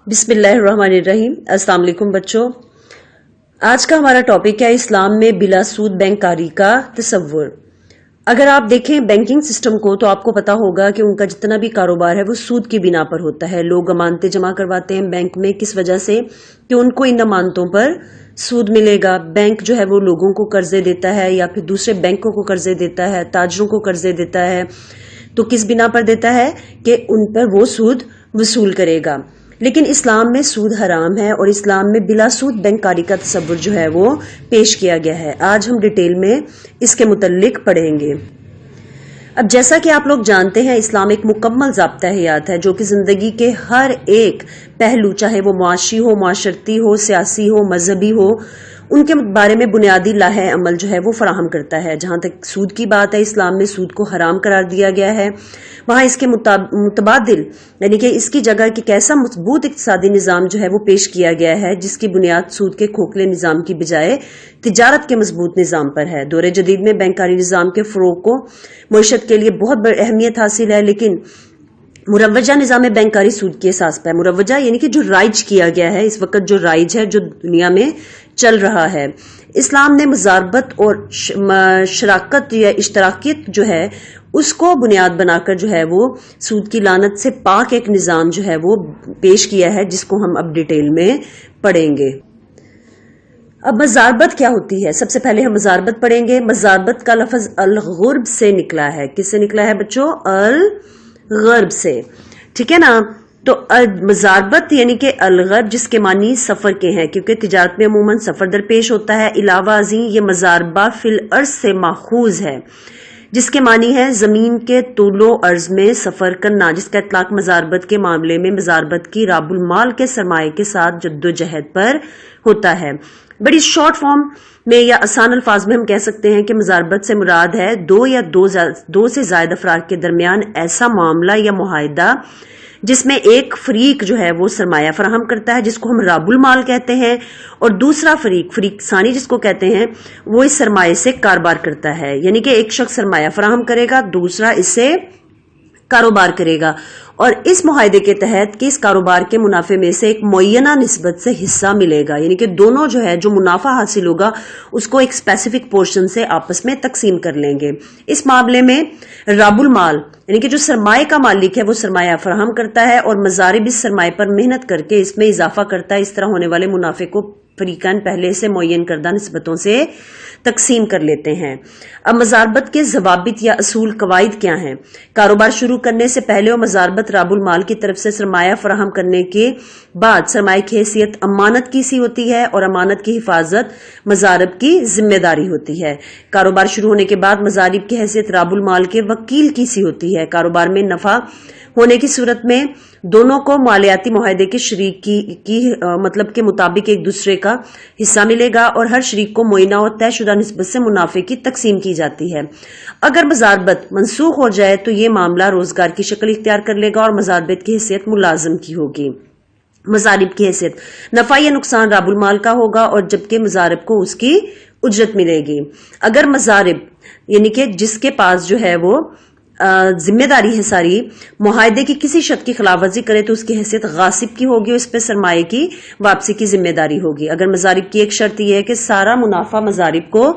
बिस्मिल्लाहिर्रहमानिर्रहीम। अस्सलाम वालेकुम बच्चों। आज का हमारा टॉपिक है इस्लाम में बिला सूद बैंककारी का तसव्वुर। अगर आप देखें बैंकिंग सिस्टम को तो आपको पता होगा कि उनका जितना भी कारोबार है वो सूद की बिना पर होता है। लोग अमानतें जमा करवाते हैं बैंक में, किस वजह से कि उनको इन अमानतों पर सूद मिलेगा। बैंक जो है वो लोगों को कर्जे देता है या फिर दूसरे बैंकों को कर्जे देता है, ताजरों को कर्जे देता है। तो किस बिना पर देता है कि उन पर वो सूद वसूल करेगा। लेकिन इस्लाम में सूद हराम है और इस्लाम में बिला सूद बैंककारी का तसव्वुर जो है वो पेश किया गया है। आज हम डिटेल में इसके मुतल्लिक पढ़ेंगे। अब जैसा कि आप लोग जानते हैं, इस्लाम एक मुकम्मल ज़ाब्ता हयात है जो कि जिंदगी के हर एक पहलू, चाहे वो मुआशी हो, माशरती हो, सियासी हो, मजहबी हो, उनके बारे में बुनियादी लाहे अमल जो है वो फराहम करता है। जहां तक सूद की बात है, इस्लाम में सूद को हराम करार दिया गया है। वहां इसके मुतबादिल यानी कि इसकी जगह कि कैसा मजबूत इक्तिसादी निज़ाम जो है वो पेश किया गया है, जिसकी बुनियाद सूद के खोखले निज़ाम की बजाय तिजारत के मजबूत निज़ाम पर है। दौरे जदीद में बैंकारी निज़ाम के फ़रोग़ को मईशत के लिए बहुत बड़ी अहमियत हासिल है, लेकिन मुरव्वजा निज़ाम बैंकारी सूद की असास पर है। मुरव्वजा यानी कि जो राइज किया गया है, इस वक्त जो राइज है, जो दुनिया में चल रहा है। इस्लाम ने मुजारबत और शराकत या इश्तराकियत जो है उसको बुनियाद बनाकर जो है वो सूद की लानत से पाक एक निज़ाम जो है वो पेश किया है, जिसको हम अब डिटेल में पढ़ेंगे। अब मजारबत क्या होती है? सबसे पहले हम मजारबत पढ़ेंगे। मजारबत का लफ्ज अल-गुर्ब से निकला है। किससे निकला है बच्चों? अल-गुर्ब से, ठीक है ना। तो मजारबत यानी कि अल-गुर्ब जिसके मानी सफर के हैं, क्योंकि तिजारत में अमूमन सफर दरपेश होता है। इलावा अज़ी ये मजारबा फिल अर्ज से माखूज है, जिसके मानी है जमीन के तूलो अर्ज में सफर करना, जिसका इतलाक मजारबत के मामले में मजारबत की राबुल माल के सरमाए के साथ जद्दोजहद पर होता है। बड़ी शॉर्ट फॉर्म में या आसान अल्फाज में हम कह सकते हैं कि मजारबत से मुराद है दो या दो से ज्यादा अफराद के दरमियान ऐसा मामला या मुआहिदा जिसमें एक फरीक जो है वो सरमाया फराहम करता है, जिसको हम राबुल माल कहते हैं, और दूसरा फरीक सानी जिसको कहते हैं, वो इस सरमाए से कारोबार करता है। यानी कि एक शख्स सरमाया फराहम करेगा, दूसरा इससे कारोबार करेगा, और इस मुआहिदे के तहत कि इस कारोबार के मुनाफे में से एक मुअय्यना निस्बत से हिस्सा मिलेगा। यानी कि दोनों जो है, जो मुनाफा हासिल होगा उसको एक स्पेसिफिक पोर्शन से आपस में तकसीम कर लेंगे। इस मामले में राबुल माल यानी कि जो सरमाए का मालिक है वो सरमाया फराहम करता है, और मजारिब इस सरमाए पर मेहनत करके इसमें इजाफा करता है। इस तरह होने वाले मुनाफे को फरीकान पहले से मुअय्यन करदा निस्बतों से तकसीम कर लेते हैं। अब मजारबत के जवाबित या असूल कवायद क्या हैं? कारोबार शुरू करने से पहले और मजारबत राबुल माल की तरफ से सरमाया फराहम करने के बाद सरमाए की हैसियत अमानत की सी होती है, और अमानत की हिफाजत मजारब की जिम्मेदारी होती है। कारोबार शुरू होने के बाद मजारिब की हैसियत राबुल माल के वकील की सी होती है। कारोबार में नफा होने की सूरत में दोनों को मालियाती मुआहिदे के शरीक की मतलब के मुताबिक एक दूसरे का हिस्सा मिलेगा, और हर शरीक को मुयना और तयशुदा निस्बत से मुनाफे की तकसीम की जाती है। अगर मजारबत मनसूख हो जाए तो ये मामला रोजगार की शक्ल इख्तियार कर लेगा और मजारबत की हैसियत मुलाजिम की होगी। मजारिब की हैसियत नफा या नुकसान राबुल माल का होगा, और जबकि मजारिब को उसकी उजरत मिलेगी। अगर मजारिब यानी कि जिसके पास जो है वो जिम्मेदारी है सारी, मुआहिदे की किसी शर्त की खिलाफवर्जी करे तो उसकी हैसियत गासिब की होगी, और इस पर सरमाए की वापसी की जिम्मेदारी होगी। अगर मजारिब की एक शर्त यह है कि सारा मुनाफा मजारिब को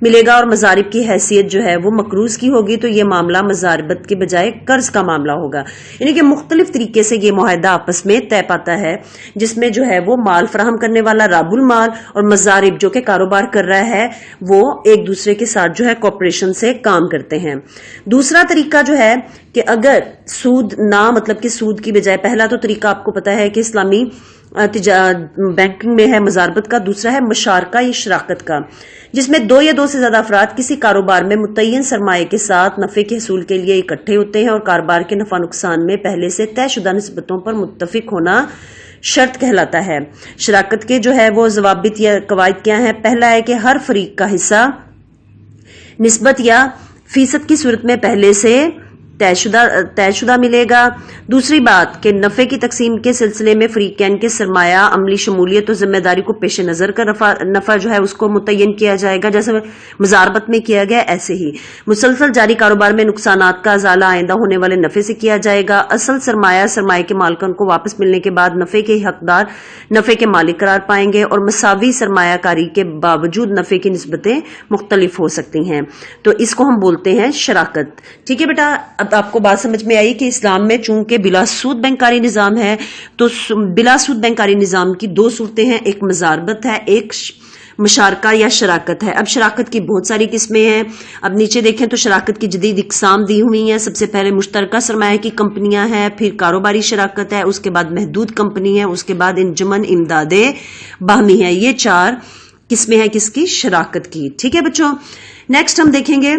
मिलेगा और मजारिब की हैसियत जो है वो मकरूज की होगी, तो यह मामला मजारबत के बजाय कर्ज का मामला होगा। यानी कि मुख्तलिफ तरीके से यह मुआहिदा आपस में तय पाता है, जिसमें जो है वो माल फराहम करने वाला राबुल माल और मजारिब जो कि कारोबार कर रहा है वो एक दूसरे के साथ जो है कोऑपरेशन से काम करते हैं। दूसरा तरीका जो है कि अगर सूद ना मतलब कि सूद की बजाय, पहला तो तरीका आपको पता है कि इस्लामी बैंकिंग में है मजारबत का, दूसरा है मशारका या शराकत का, जिसमें दो या दो से ज्यादा अफराद किसी कारोबार में मुतय्यन सरमाए के साथ नफे के हसूल के लिए इकट्ठे होते हैं, और कारोबार के नफा नुकसान में पहले से तयशुदा निस्बतों पर मुत्तफिक होना शर्त कहलाता है। शराकत के जो है वो जवाबित या कवायद क्या है? पहला है कि हर फरीक का हिस्सा निस्बत या फीसद की सूरत में पहले से طے شدہ ملے گا. دوسری بات کہ نفع کی تقسیم کے سلسلے میں فریقین کے سرمایہ عملی شمولیت اور ذمہ داری کو پیش نظر کر نفع جو ہے اس کو متعین کیا جائے گا، جیسے مزاربت میں کیا گیا ایسے ہی. مسلسل جاری کاروبار میں نقصانات کا ازالہ آئندہ ہونے والے نفع سے کیا جائے گا. اصل سرمایہ کے مالکان کو واپس ملنے کے بعد نفع کے حقدار نفع کے مالک قرار پائیں گے، اور مساوی سرمایہ کاری کے باوجود نفع کی نسبتیں مختلف ہو سکتی ہیں. تو اس کو ہم بولتے ہیں شراکت. ٹھیک ہے بیٹا، اب آپ کو بات سمجھ میں آئی کہ اسلام میں چونکہ بلا سود بینکاری نظام ہے، تو بلا سود بینکاری نظام کی دو صورتیں ہیں، ایک مزاربت ہے، ایک مشارکہ یا شراکت ہے. اب شراکت کی بہت ساری قسمیں ہیں. اب نیچے دیکھیں تو شراکت کی جدید اقسام دی ہوئی ہیں. سب سے پہلے مشترکہ سرمایہ کی کمپنیاں ہیں، پھر کاروباری شراکت ہے، اس کے بعد محدود کمپنی ہے، اس کے بعد انجمن امداد باہمی ہے. یہ 4 قسمیں ہیں کس کی؟ شراکت کی. ٹھیک ہے بچوں، نیکسٹ ہم دیکھیں گے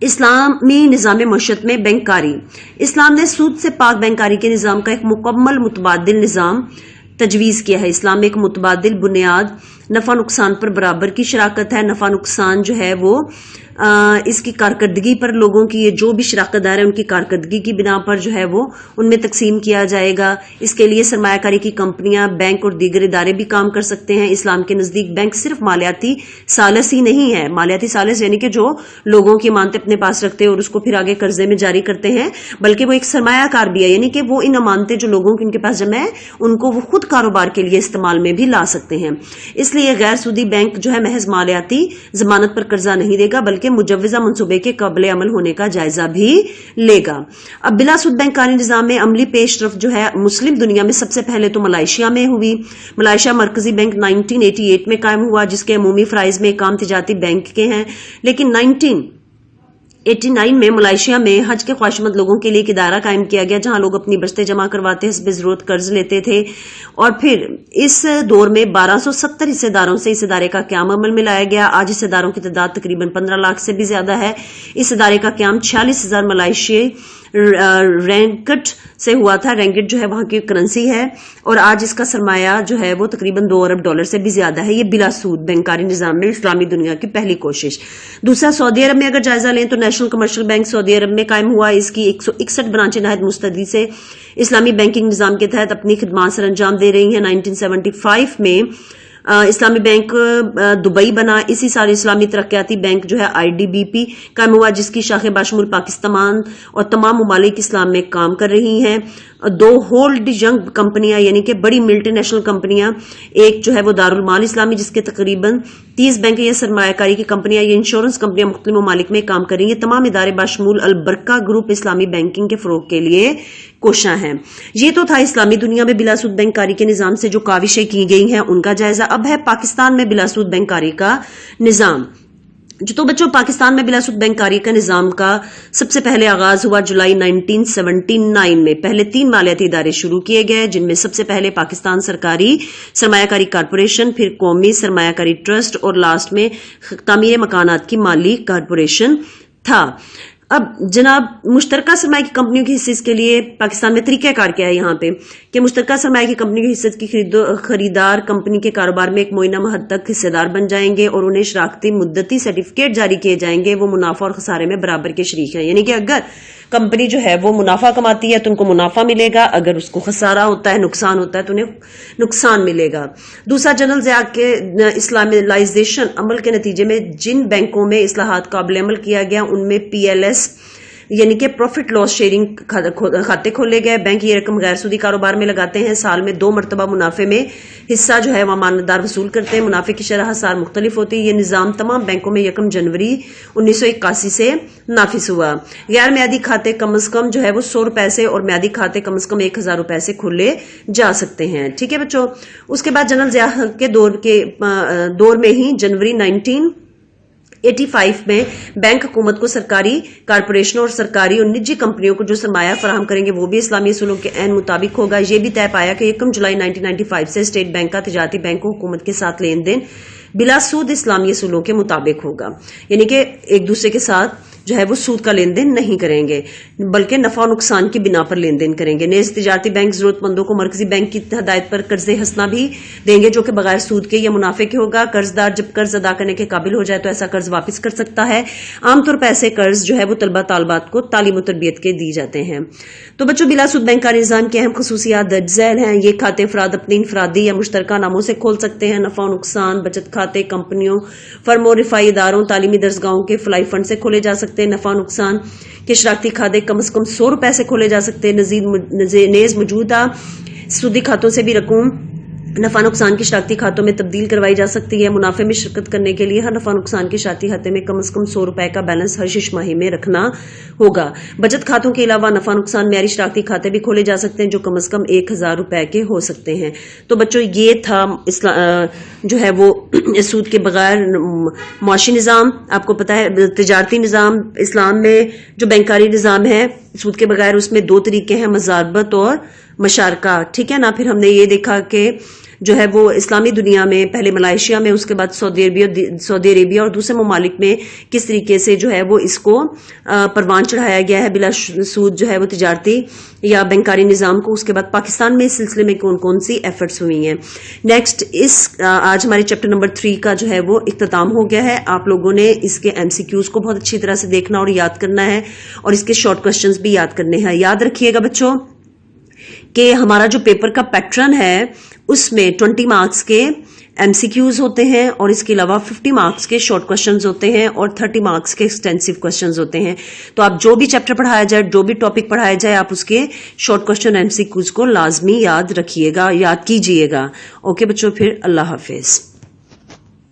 اسلامی نظام معیشت میں بینکاری. اسلام نے سود سے پاک بینکاری کے نظام کا ایک مکمل متبادل نظام تجویز کیا ہے. اسلام میں ایک متبادل بنیاد نفع نقصان پر برابر کی شراکت ہے. نفع نقصان جو ہے وہ اس کی کارکردگی پر لوگوں کی، یہ جو بھی شراکت دار ہیں ان کی کارکردگی کی بنا پر جو ہے وہ ان میں تقسیم کیا جائے گا. اس کے لیے سرمایہ کاری کی کمپنیاں، بینک اور دیگر ادارے بھی کام کر سکتے ہیں. اسلام کے نزدیک بینک صرف مالیاتی ثالث ہی نہیں ہے. مالیاتی ثالث یعنی کہ جو لوگوں کی امانتیں اپنے پاس رکھتے ہیں اور اس کو پھر آگے قرضے میں جاری کرتے ہیں، بلکہ وہ ایک سرمایہ کار بھی ہے، یعنی کہ وہ ان امانتیں جو لوگوں کی ان کے پاس جمع ہے ان کو وہ خود کاروبار کے لیے استعمال میں بھی لا سکتے ہیں. اس لیے غیر سودی بینک جو ہے محض مالیاتی ضمانت پر قرضہ نہیں دے گا، بلکہ مجوزہ منصوبے کے قابل عمل ہونے کا جائزہ بھی لے گا. اب بلا سود بینکاری نظام میں عملی پیش رفت جو ہے مسلم دنیا میں سب سے پہلے تو ملائیشیا میں ہوئی. ملائیشیا مرکزی بینک 1988 میں قائم ہوا، جس کے عمومی فرائض میں کام تجارتی بینک کے ہیں. لیکن 1989 میں ملائیشیا میں حج کے خواہشمند لوگوں کے لیے ایک ادارہ قائم کیا گیا، جہاں لوگ اپنی بچتیں جمع کرواتے حسب ضرورت قرض لیتے تھے. اور پھر اس دور میں 1270 حصے داروں سے اس ادارے کا قیام عمل میں لایا گیا. آج حصے داروں کی تعداد تقریباً 15 لاکھ سے بھی زیادہ ہے. اس ادارے کا قیام 46,000 ملائیشیائی رینگٹ سے ہوا تھا. رینگٹ جو ہے وہاں کی کرنسی ہے، اور آج اس کا سرمایہ جو ہے وہ تقریباً $2 ارب سے بھی زیادہ ہے. یہ بلا سود بینکاری نظام میں اسلامی دنیا کی پہلی کوشش. دوسرا، سعودی عرب میں اگر جائزہ لیں تو نیشنل کمرشل بینک سعودی عرب میں قائم ہوا. اس کی 161 برانچیں نہایت مستعدی سے اسلامی بینکنگ نظام کے تحت اپنی خدمات سر انجام دے رہی ہیں. 1975 میں اسلامی بینک دبئی بنا. اسی سال اسلامی ترقیاتی بینک جو ہے IDBP قائم ہوا، جس کی شاخیں بشمول پاکستان اور تمام ممالک اسلام میں کام کر رہی ہیں. 2 ہولڈ ینگ کمپنیاں یعنی کہ بڑی ملٹی نیشنل کمپنیاں، ایک جو ہے وہ دارالمال اسلامی جس کے تقریباً 30 بینک یا سرمایہ کاری کی کمپنیاں یا انشورنس کمپنیاں مختلف ممالک میں کام کر رہی ہیں. تمام ادارے بشمول البرکہ گروپ اسلامی بینکنگ کے فروغ کے لیے کوشاں ہیں. یہ تو تھا اسلامی دنیا میں بلا سود بینکاری کے نظام سے جو کاوشیں کی گئی ہیں ان کا جائزہ. اب ہے پاکستان میں بلا سود بینکاری کا نظام. تو بچوں، پاکستان میں بلا سود بینکاری کا نظام کا سب سے پہلے آغاز ہوا جولائی 1979 میں. پہلے 3 مالیاتی ادارے شروع کیے گئے، جن میں سب سے پہلے پاکستان سرکاری سرمایہ کاری کارپوریشن، پھر قومی سرمایہ کاری ٹرسٹ، اور لاسٹ میں تعمیر مکانات کی مالی کارپوریشن تھا. اب جناب، مشترکہ سرمایہ کی کمپنیوں کی حصص کے لیے پاکستان میں طریقہ کار کیا ہے یہاں پہ کہ مشترکہ سرمایہ کی کمپنی کی حصص کی خریدار کمپنی کے کاروبار میں ایک معینہ حد تک حصے دار بن جائیں گے، اور انہیں شراکتی مدتی سرٹیفکیٹ جاری کیے جائیں گے. وہ منافع اور خسارے میں برابر کے شریک ہیں، یعنی کہ اگر کمپنی جو ہے وہ منافع کماتی ہے تو ان کو منافع ملے گا، اگر اس کو خسارہ ہوتا ہے، نقصان ہوتا ہے تو انہیں نقصان ملے گا. دوسرا، جنرل ضیاء کے اسلامائزیشن عمل کے نتیجے میں جن بینکوں میں اصلاحات قابل عمل کیا گیا ان میں PLS یعنی کہ پروفٹ لاس شیئرنگ کھاتے کھولے گئے. بینک یہ رقم غیر سودی کاروبار میں لگاتے ہیں. سال میں 2 مرتبہ منافع میں حصہ جو ہے وہ امانتدار وصول کرتے ہیں. منافع کی شرح سال مختلف ہوتی ہے. یہ نظام تمام بینکوں میں 1 جنوری 1981 سے نافذ ہوا. غیر میعادی کھاتے کم از کم جو ہے وہ $100 سے، اور میعادی کھاتے کم از کم $1000 سے کھولے جا سکتے ہیں. ٹھیک ہے بچوں، اس کے بعد جنرل ضیاء کے دور میں ہی جنوری 1985 میں بینک حکومت کو سرکاری کارپوریشنوں اور سرکاری اور نجی کمپنیوں کو جو سرمایہ فراہم کریں گے وہ بھی اسلامی اصولوں کے عین مطابق ہوگا. یہ بھی طے پایا کہ 1 جولائی 1995 سے اسٹیٹ بینک کا تجارتی بینکوں حکومت کے ساتھ لین دین بلا سود اسلامی اصولوں کے مطابق ہوگا، یعنی کہ ایک دوسرے کے ساتھ जो है वो सूद का लेन देन नहीं करेंगे, बल्कि नफा और नुकसान की बिना पर लेन देन करेंगे। नेज़ तिजारती बैंक जरूरतमंदों को मरकजी बैंक की हदायत पर कर्जे हसना भी देंगे, जो कि बगैर सूद के या मुनाफे के होगा। कर्जदार जब कर्ज अदा करने के काबिल हो जाए तो ऐसा कर्ज वापस कर सकता है। आमतौर पर ऐसे कर्ज जो है वो तलबा तालबात को तालीम और तरबियत के दी जाते हैं। तो बच्चों, बिला सूद बैंक का निजाम की अहम खसूसियात दर्ज झैल हैं। ये खाते अफराद अपने इनफरादी या मुश्तरका नामों से खोल सकते हैं। नफा और नुकसान बचत खाते कंपनियों, फर्मों, रिफाई इदारों, तालीमी दरसगाहों के फलाई फंड से खोले जा सकते हैं। नफा नुकसान के शराकती खाते कम से कम 100 रुपए से खोले जा सकते हैं। नेज मौजूदा सूदी खातों से भी रकूम नफा नुकसान की शराकती खातों में तब्दील करवाई जा सकती है। मुनाफे में शिरकत करने के लिए हर नफा नुकसान के शराकती खाते में कम से कम 100 रुपए का बैलेंस हर 6 माही में रखना होगा। बचत खातों के अलावा नफा नुकसान मेयारी शराकती खाते भी खोले जा सकते हैं, जो कम से कम 1000 रुपए के हो सकते हैं। तो बच्चों, ये था जो है वो सूद के बगैर मुआशी निज़ाम। आपको पता है तिजारती निज़ाम इस्लाम में जो बैंकारी निज़ाम है सूद के बगैर, उसमें 2 तरीके हैं, मज़ारबत और मशारका, ठीक है ना। फिर हमने ये देखा कि जो है वो इस्लामी दुनिया में पहले मलाइशिया में, उसके बाद सऊदी अरेबिया और दूसरे ममालिक में किस तरीके से जो है वो इसको परवान चढ़ाया गया है बिला सूद जो है वो तिजारती या बैंकारी निज़ाम को। उसके बाद पाकिस्तान में इस सिलसिले में कौन कौन सी एफर्ट्स हुई हैं। नेक्स्ट आज हमारे चैप्टर नंबर 3 का जो है वो इख्तिताम हो गया है। आप लोगों ने इसके MCQs को बहुत अच्छी तरह से देखना और याद करना है, और इसके शॉर्ट क्वेश्चंस भी याद करने हैं। याद रखिएगा बच्चों कि हमारा जो पेपर का पैटर्न है उसमें 20 मार्क्स के MCQs होते हैं, और इसके अलावा 50 मार्क्स के शॉर्ट क्वेश्चंस होते हैं, और 30 मार्क्स के एक्सटेंसिव क्वेश्चंस होते हैं। तो आप जो भी चैप्टर पढ़ाया जाए, जो भी टॉपिक पढ़ाया जाए, आप उसके शॉर्ट क्वेश्चन MCQs को लाजमी याद रखिएगा, याद कीजिएगा। ओके बच्चों, फिर अल्लाह हाफिज।